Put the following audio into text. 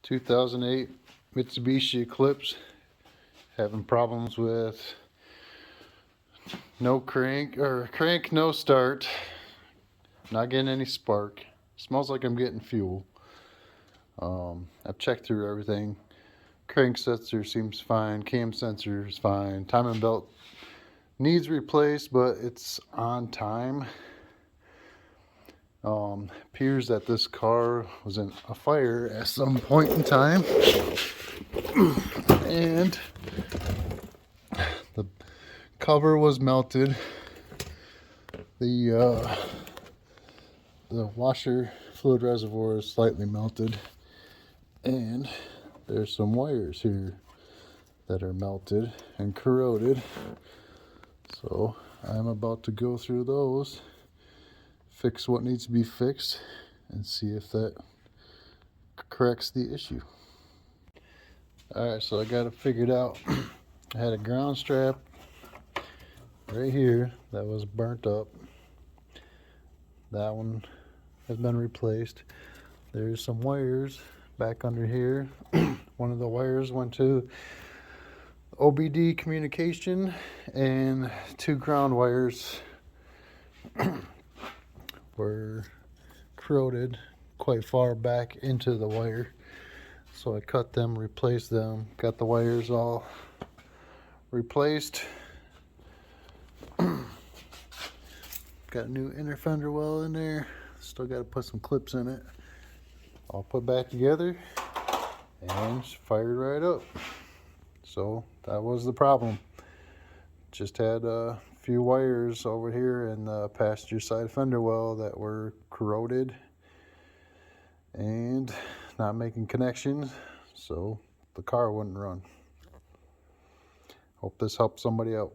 2008 Mitsubishi Eclipse, having problems with no crank, or crank no start, not getting any spark. Smells like I'm getting fuel. I've checked through everything. Crank sensor seems fine, cam sensor is fine, timing belt needs replaced, but it's on time. Appears that this car was in a fire at some point in time, and the cover was melted. The washer fluid reservoir is slightly melted, and there's some wires here that are melted and corroded. So I'm about to go through those, fix what needs to be fixed, and see if that corrects the issue. Alright, so I got it figured out. I had a ground strap right here that was burnt up. That one has been replaced. There's some wires back under here. One of the wires went to OBD communication, and two ground wires were corroded quite far back into the wire. So I cut them, replaced them, got the wires all replaced. Got a new inner fender well in there. Still got to put some clips in it. All put back together and fired right up. So that was the problem. Just had a few wires over here in the passenger side fender well that were corroded and not making connections, so the car wouldn't run. Hope this helps somebody out.